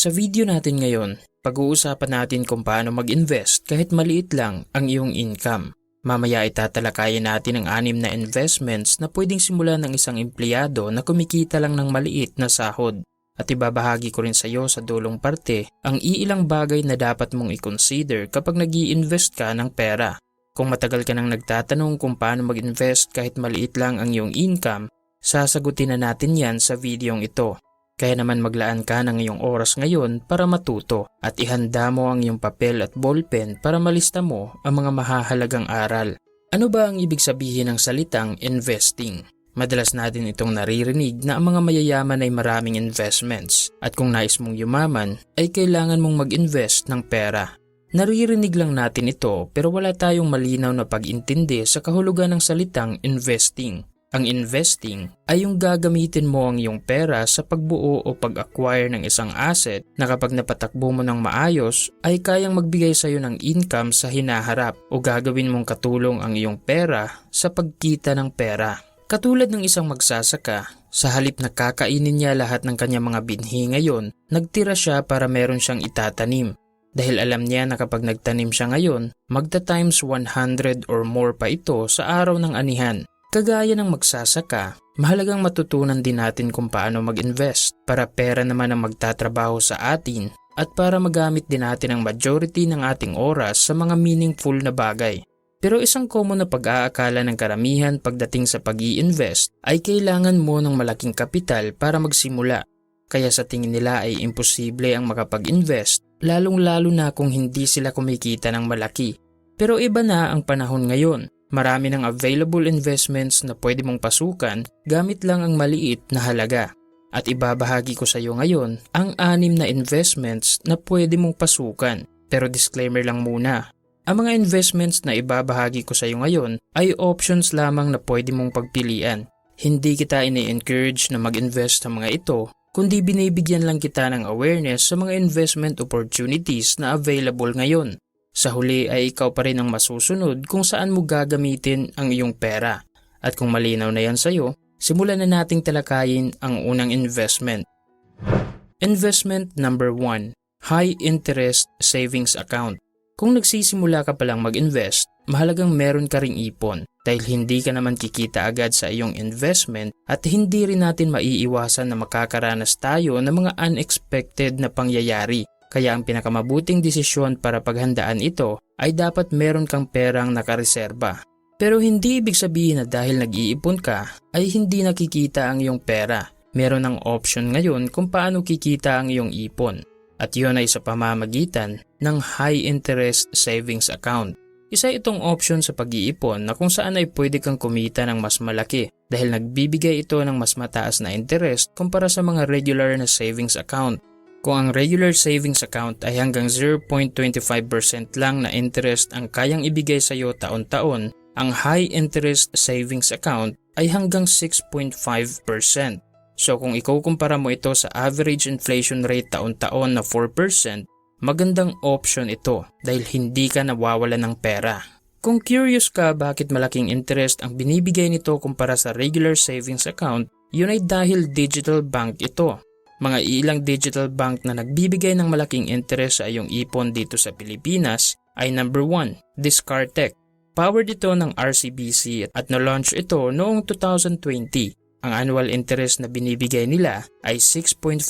Sa video natin ngayon, pag-uusapan natin kung paano mag-invest kahit maliit lang ang iyong income. Mamaya itatalakayin natin ang 6 na investments na pwedeng simulan ng isang empleyado na kumikita lang ng maliit na sahod. At ibabahagi ko rin sa iyo sa dulong parte ang iilang bagay na dapat mong i-consider kapag nag-i-invest ka ng pera. Kung matagal ka nang nagtatanong kung paano mag-invest kahit maliit lang ang iyong income, sasagutin na natin yan sa videong ito. Kaya naman maglaan ka ng iyong oras ngayon para matuto at ihanda mo ang iyong papel at ballpen para malista mo ang mga mahahalagang aral. Ano ba ang ibig sabihin ng salitang investing? Madalas natin itong naririnig na ang mga mayayaman ay maraming investments at kung nais mong yumaman ay kailangan mong mag-invest ng pera. Naririnig lang natin ito pero wala tayong malinaw na pag-intindi sa kahulugan ng salitang investing. Ang investing ay yung gagamitin mo ang iyong pera sa pagbuo o pag-acquire ng isang asset na kapag napatakbo mo ng maayos ay kayang magbigay sa iyo ng income sa hinaharap o gagawin mong katulong ang iyong pera sa pagkita ng pera. Katulad ng isang magsasaka, sa halip na kakainin niya lahat ng kanyang mga binhi ngayon, nagtira siya para meron siyang itatanim. Dahil alam niya na kapag nagtanim siya ngayon, magta-times 100 or more pa ito sa araw ng anihan. Kagaya ng magsasaka, mahalagang matutunan din natin kung paano mag-invest para pera naman ang magtatrabaho sa atin at para magamit din natin ang majority ng ating oras sa mga meaningful na bagay. Pero isang common na pag-aakala ng karamihan pagdating sa pag-i-invest ay kailangan mo ng malaking kapital para magsimula. Kaya sa tingin nila ay imposible ang makapag-invest, lalong-lalo na kung hindi sila kumikita ng malaki. Pero iba na ang panahon ngayon. Marami ng available investments na pwede mong pasukan gamit lang ang maliit na halaga. At ibabahagi ko sa iyo ngayon ang 6 na investments na pwede mong pasukan. Pero disclaimer lang muna, ang mga investments na ibabahagi ko sa iyo ngayon ay options lamang na pwede mong pagpilian. Hindi kita ini-encourage na mag-invest sa mga ito, kundi binibigyan lang kita ng awareness sa mga investment opportunities na available ngayon. Sa huli ay ikaw pa rin ang masusunod kung saan mo gagamitin ang iyong pera. At kung malinaw na yan sa iyo, simulan na nating talakayin ang unang investment. Investment number 1, High Interest Savings Account. Kung nagsisimula ka palang mag-invest, mahalagang meron ka ring ipon dahil hindi ka naman kikita agad sa iyong investment at hindi rin natin maiiwasan na makakaranas tayo ng mga unexpected na pangyayari. Kaya ang pinakamabuting desisyon para paghandaan ito ay dapat meron kang perang nakareserba. Pero hindi ibig sabihin na dahil nag-iipon ka ay hindi nakikita ang iyong pera. Meron ng option ngayon kung paano kikita ang iyong ipon. At yun ay sa pamamagitan ng High Interest Savings Account. Isa itong option sa pag-iipon na kung saan ay pwede kang kumita ng mas malaki dahil nagbibigay ito ng mas mataas na interest kumpara sa mga regular na savings account. Kung ang regular savings account ay hanggang 0.25% lang na interest ang kayang ibigay sa iyo taon-taon, ang high interest savings account ay hanggang 6.5%. So kung ikukumpara mo ito sa average inflation rate taon-taon na 4%, magandang option ito dahil hindi ka nawawalan ng pera. Kung curious ka bakit malaking interest ang binibigay nito kumpara sa regular savings account, yun ay dahil digital bank ito. Mga ilang digital bank na nagbibigay ng malaking interest sa iyong ipon dito sa Pilipinas ay number 1, Discartec. Powered ito ng RCBC at na-launch ito noong 2020. Ang annual interest na binibigay nila ay 6.5%.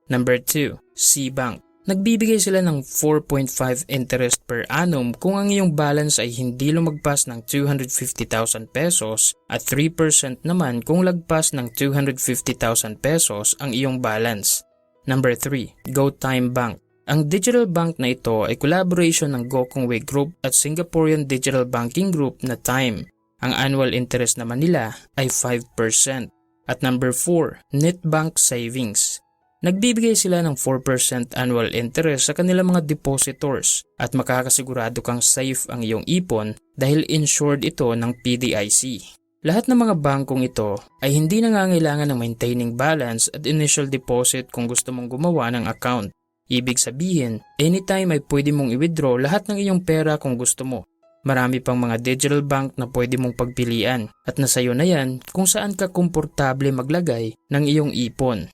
Number 2, Cbank. Nagbibigay sila ng 4.5 interest per annum kung ang iyong balance ay hindi lumagpas ng 250,000 pesos at 3% naman kung lagpas ng 250,000 pesos ang iyong balance. Number 3, GoTime Bank. Ang digital bank na ito ay collaboration ng Gokongwei Group at Singaporean digital banking group na Time. Ang annual interest naman nila ay 5%. At number 4, Netbank Savings. Nagbibigay sila ng 4% annual interest sa kanilang mga depositors at makakasigurado kang safe ang iyong ipon dahil insured ito ng PDIC. Lahat ng mga bangkong ito ay hindi nangangailangan ng maintaining balance at initial deposit kung gusto mong gumawa ng account. Ibig sabihin, anytime ay pwede mong i-withdraw lahat ng iyong pera kung gusto mo. Marami pang mga digital bank na pwede mong pagpilian at nasa iyo na yan kung saan ka komportable maglagay ng iyong ipon.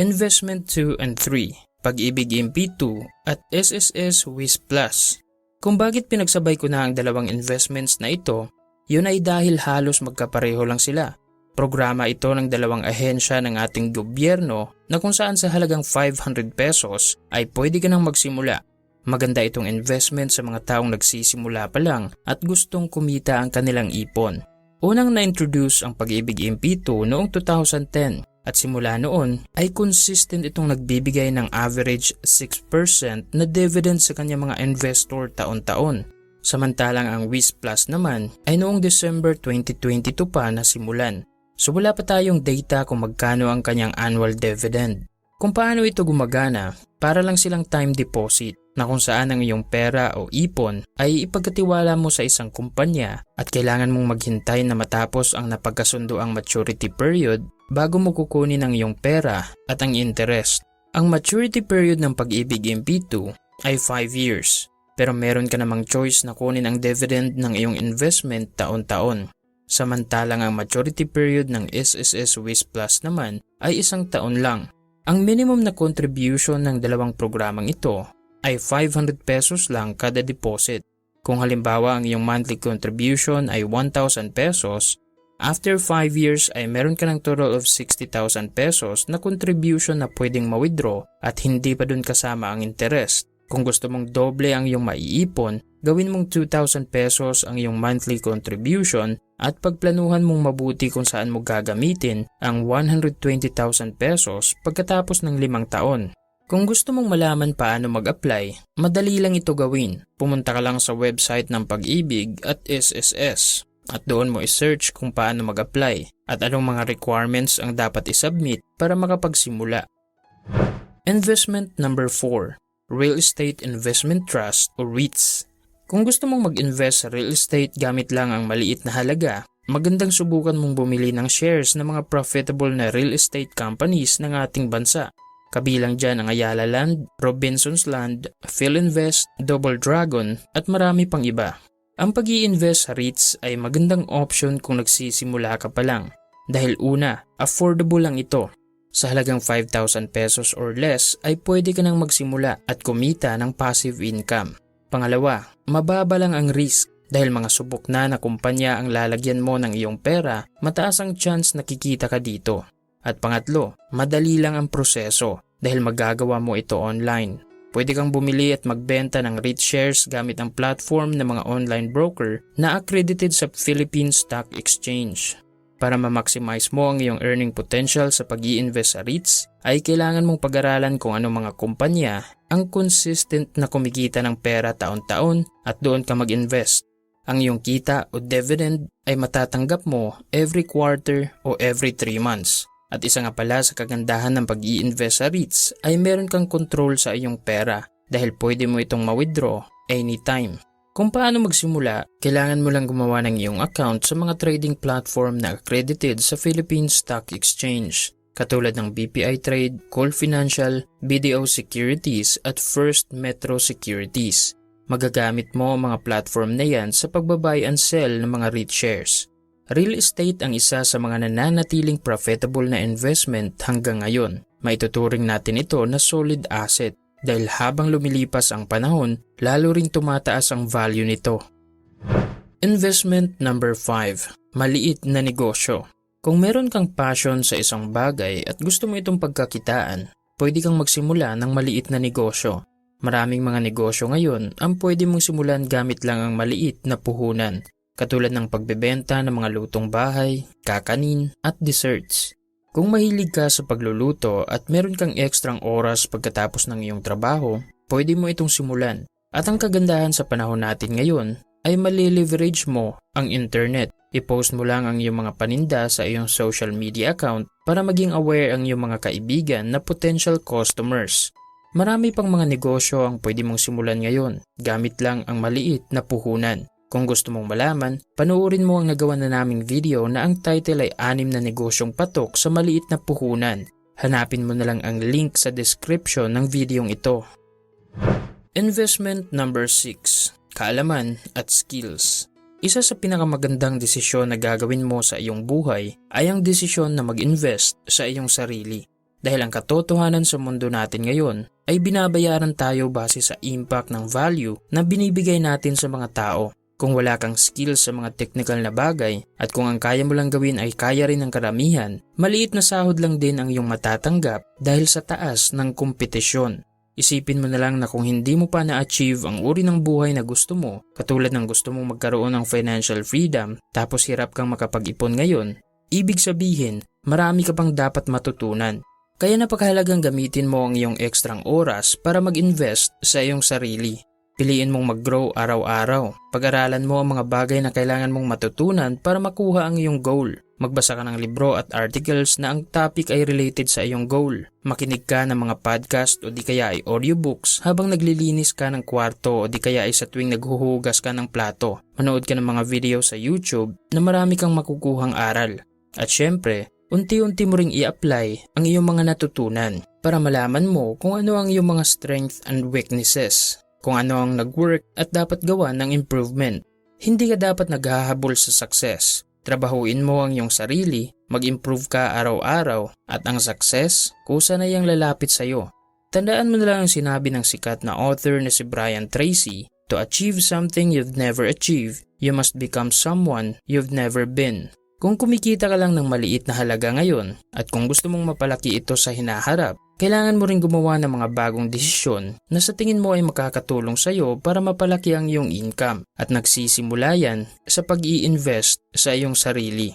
Investment 2 and 3, Pag-ibig MP2 at SSS Wiz Plus. Kung bakit pinagsabay ko na ang dalawang investments na ito, yun ay dahil halos magkapareho lang sila. Programa ito ng dalawang ahensya ng ating gobyerno na kung saan sa halagang 500 pesos ay pwede ka nang magsimula. Maganda itong investment sa mga taong nagsisimula pa lang at gustong kumita ang kanilang ipon. Unang na-introduce ang Pag-ibig MP2 noong 2010 at simula noon ay consistent itong nagbibigay ng average 6% na dividend sa kanyang mga investor taon-taon. Samantalang ang Wiz Plus naman ay noong December 2022 pa nasimulan. So wala pa tayong data kung magkano ang kanyang annual dividend. Kung paano ito gumagana, para lang silang time deposit na kung saan ang iyong pera o ipon ay ipagkatiwala mo sa isang kumpanya at kailangan mong maghintay na matapos ang napagkasundo ang maturity period bago mo kukunin ang iyong pera at ang interest. Ang maturity period ng Pag-ibig MP2 ay 5 years, pero meron ka namang choice na kunin ang dividend ng iyong investment taon-taon. Samantalang ang maturity period ng SSS Wiz Plus naman ay 1 taon lang. Ang minimum na contribution ng dalawang programang ito ay 500 pesos lang kada deposit. Kung halimbawa ang iyong monthly contribution ay 1,000 pesos, after 5 years ay meron ka ng total of 60,000 pesos na contribution na pwedeng ma-withdraw at hindi pa dun kasama ang interest. Kung gusto mong doble ang iyong maiipon, gawin mong 2,000 pesos ang iyong monthly contribution at pagplanuhan mong mabuti kung saan mo gagamitin ang 120,000 pesos pagkatapos ng 5 taon. Kung gusto mong malaman paano mag-apply, madali lang ito gawin. Pumunta ka lang sa website ng Pag-ibig at SSS at doon mo i-search kung paano mag-apply at anong mga requirements ang dapat i-submit para makapagsimula. Investment number 4. Real Estate Investment Trust o REITs. Kung gusto mong mag-invest sa real estate gamit lang ang maliit na halaga, magandang subukan mong bumili ng shares ng mga profitable na real estate companies ng ating bansa. Kabilang dyan ang Ayala Land, Robinsons Land, Philinvest, Double Dragon at marami pang iba. Ang pag-i-invest sa REITs ay magandang option kung nagsisimula ka pa lang. Dahil una, affordable lang ito. Sa halagang 5,000 pesos or less ay pwede ka nang magsimula at kumita ng passive income. Pangalawa, mababa lang ang risk dahil mga subok na kumpanya ang lalagyan mo ng iyong pera, mataas ang chance na kikita ka dito. At pangatlo, madali lang ang proseso dahil magagawa mo ito online. Pwede kang bumili at magbenta ng REIT shares gamit ang platform ng mga online broker na accredited sa Philippine Stock Exchange. Para ma-maximize mo ang iyong earning potential sa pag-i-invest sa REITs, ay kailangan mong pag-aralan kung anong mga kumpanya ang consistent na kumikita ng pera taon-taon at doon ka mag-invest. Ang iyong kita o dividend ay matatanggap mo every quarter o every 3 months. At isa nga pala sa kagandahan ng pag-i-invest sa REITs ay meron kang control sa iyong pera dahil pwede mo itong ma-withdraw anytime. Kung paano magsimula, kailangan mo lang gumawa ng iyong account sa mga trading platform na accredited sa Philippine Stock Exchange, katulad ng BPI Trade, Call Financial, BDO Securities at First Metro Securities. Magagamit mo ang mga platform na yan sa pagbabuy and sell ng mga REIT shares. Real estate ang isa sa mga nananatiling profitable na investment hanggang ngayon. Maituturing natin ito na solid asset. Dahil habang lumilipas ang panahon, lalo ring tumataas ang value nito. Investment number 5. Maliit na negosyo. Kung meron kang passion sa isang bagay at gusto mo itong pagkakitaan, pwede kang magsimula ng maliit na negosyo. Maraming mga negosyo ngayon ang pwede mong simulan gamit lang ang maliit na puhunan, katulad ng pagbebenta ng mga lutong bahay, kakanin at desserts. Kung mahilig ka sa pagluluto at meron kang ekstrang oras pagkatapos ng iyong trabaho, pwede mo itong simulan. At ang kagandahan sa panahon natin ngayon ay mali-leverage mo ang internet. I-post mo lang ang iyong mga paninda sa iyong social media account para maging aware ang iyong mga kaibigan na potential customers. Marami pang mga negosyo ang pwede mong simulan ngayon, gamit lang ang maliit na puhunan. Kung gusto mong malaman, panoorin mo ang nagawa na naming video na ang title ay 6 na negosyong patok sa maliit na puhunan. Hanapin mo na lang ang link sa description ng videong ito. Investment number 6. Kaalaman at skills. Isa sa pinakamagandang desisyon na gagawin mo sa iyong buhay ay ang desisyon na mag-invest sa iyong sarili. Dahil ang katotohanan sa mundo natin ngayon ay binabayaran tayo base sa impact ng value na binibigay natin sa mga tao. Kung wala kang skills sa mga technical na bagay at kung ang kaya mo lang gawin ay kaya rin ng karamihan, maliit na sahod lang din ang iyong matatanggap dahil sa taas ng kompetisyon. Isipin mo na lang na kung hindi mo pa na-achieve ang uri ng buhay na gusto mo, katulad ng gusto mong magkaroon ng financial freedom tapos hirap kang makapag-ipon ngayon, ibig sabihin marami ka pang dapat matutunan. Kaya napakahalagang gamitin mo ang iyong ekstrang oras para mag-invest sa iyong sarili. Piliin mong mag-grow araw-araw. Pag-aralan mo ang mga bagay na kailangan mong matutunan para makuha ang iyong goal. Magbasa ka ng libro at articles na ang topic ay related sa iyong goal. Makinig ka ng mga podcast o di kaya ay audiobooks habang naglilinis ka ng kwarto o di kaya ay sa tuwing naghuhugas ka ng plato. Manood ka ng mga video sa YouTube na marami kang makukuhang aral. At syempre, unti-unti mo ring i-apply ang iyong mga natutunan para malaman mo kung ano ang iyong mga strengths and weaknesses, kung ano ang nag-work at dapat gawa ng improvement. Hindi ka dapat naghahabol sa success. Trabahuin mo ang iyong sarili, mag-improve ka araw-araw at ang success, kusa na iyang lalapit sa iyo. Tandaan mo na lang ang sinabi ng sikat na author na si Brian Tracy, "To achieve something you've never achieved, you must become someone you've never been." Kung kumikita ka lang ng maliit na halaga ngayon at kung gusto mong mapalaki ito sa hinaharap, kailangan mo rin gumawa ng mga bagong desisyon na sa tingin mo ay makakatulong sa iyo para mapalaki ang iyong income at nagsisimula yan sa pag-i-invest sa iyong sarili.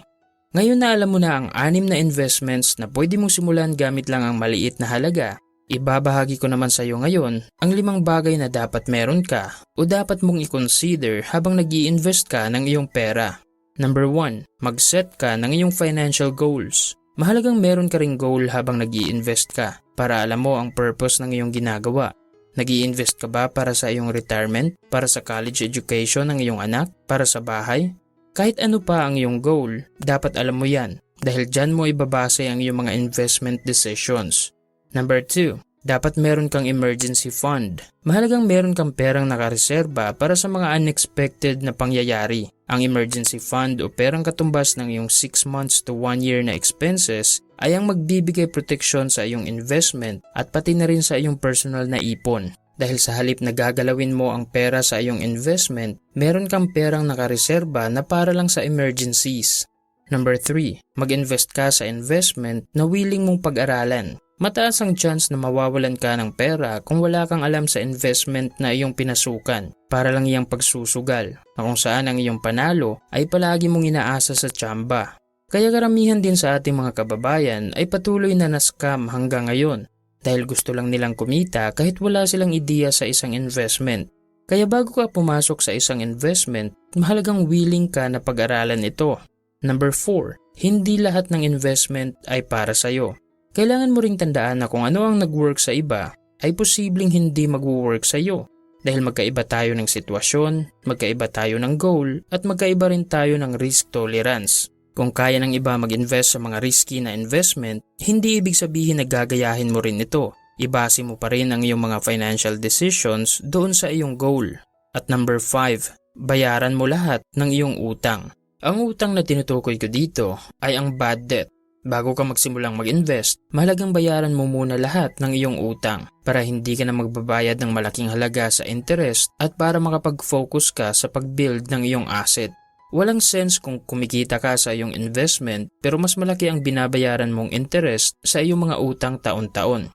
Ngayon na alam mo na ang 6 na investments na pwede mong simulan gamit lang ang maliit na halaga, ibabahagi ko naman sa iyo ngayon ang 5 bagay na dapat meron ka o dapat mong i-consider habang nag-i-invest ka ng iyong pera. Number 1, mag-set ka ng iyong financial goals. Mahalagang meron ka ring goal habang nag-i-invest ka para alam mo ang purpose ng iyong ginagawa. Nag-i-invest ka ba para sa iyong retirement, para sa college education ng iyong anak, para sa bahay? Kahit ano pa ang iyong goal, dapat alam mo yan dahil dyan mo ibabase ang iyong mga investment decisions. Number 2, dapat meron kang emergency fund. Mahalagang meron kang perang nakareserba para sa mga unexpected na pangyayari. Ang emergency fund o perang katumbas ng iyong 6 months to 1 year na expenses ay ang magbibigay proteksyon sa iyong investment at pati na rin sa iyong personal na ipon. Dahil sa halip na gagalawin mo ang pera sa iyong investment, meron kang perang nakareserba na para lang sa emergencies. Number 3, mag-invest ka sa investment na willing mong pag-aralan. Mataas ang chance na mawawalan ka ng pera kung wala kang alam sa investment na iyong pinasukan para lang iyang pagsusugal na kung saan ang iyong panalo ay palagi mong inaasa sa tsamba. Kaya karamihan din sa ating mga kababayan ay patuloy na na-scam hanggang ngayon dahil gusto lang nilang kumita kahit wala silang ideya sa isang investment. Kaya bago ka pumasok sa isang investment, mahalagang willing ka na pag-aralan ito. Number 4, hindi lahat ng investment ay para sa iyo. Kailangan mo ring tandaan na kung ano ang nag-work sa iba ay posibleng hindi mag-work sa iyo dahil magkaiba tayo ng sitwasyon, magkaiba tayo ng goal at magkaiba rin tayo ng risk tolerance. Kung kaya ng iba mag-invest sa mga risky na investment, hindi ibig sabihin na gagayahin mo rin ito. Ibase mo pa rin ang iyong mga financial decisions doon sa iyong goal. At number 5, bayaran mo lahat ng iyong utang. Ang utang na tinutukoy ko dito ay ang bad debt. Bago ka magsimulang mag-invest, mahalagang bayaran mo muna lahat ng iyong utang para hindi ka na magbabayad ng malaking halaga sa interest at para makapag-focus ka sa pag-build ng iyong asset. Walang sense kung kumikita ka sa iyong investment pero mas malaki ang binabayaran mong interest sa iyong mga utang taon-taon.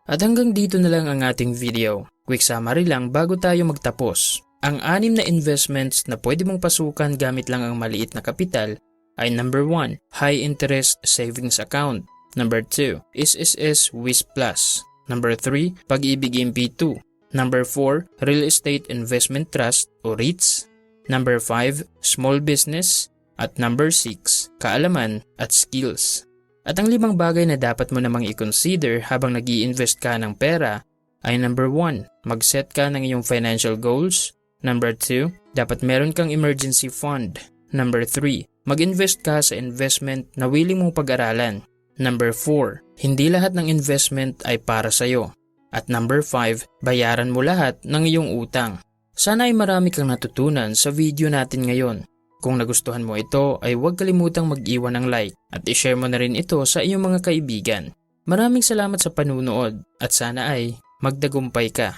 At hanggang dito na lang ang ating video. Quick summary lang bago tayo magtapos. Ang 6 na investments na pwede mong pasukan gamit lang ang maliit na kapital ay number 1, high interest savings account. Number 2, SSS Wiz Plus. Number 3, Pag-ibig MP2. Number 4, Real Estate Investment Trust o REITs. Number 5, Small Business. At number 6, Kaalaman at Skills. At ang 5 bagay na dapat mo namang i-consider habang nag-i-invest ka ng pera ay number 1, mag-set ka ng iyong financial goals. Number 2, dapat meron kang emergency fund. Number 3, mag-invest ka sa investment na willing mong pag-aralan. Number 4, hindi lahat ng investment ay para sa iyo. At number 5, bayaran mo lahat ng iyong utang. Sana ay marami kang natutunan sa video natin ngayon. Kung nagustuhan mo ito ay huwag kalimutang mag-iwan ng like at i-share mo na rin ito sa iyong mga kaibigan. Maraming salamat sa panunood at sana ay magdagumpay ka.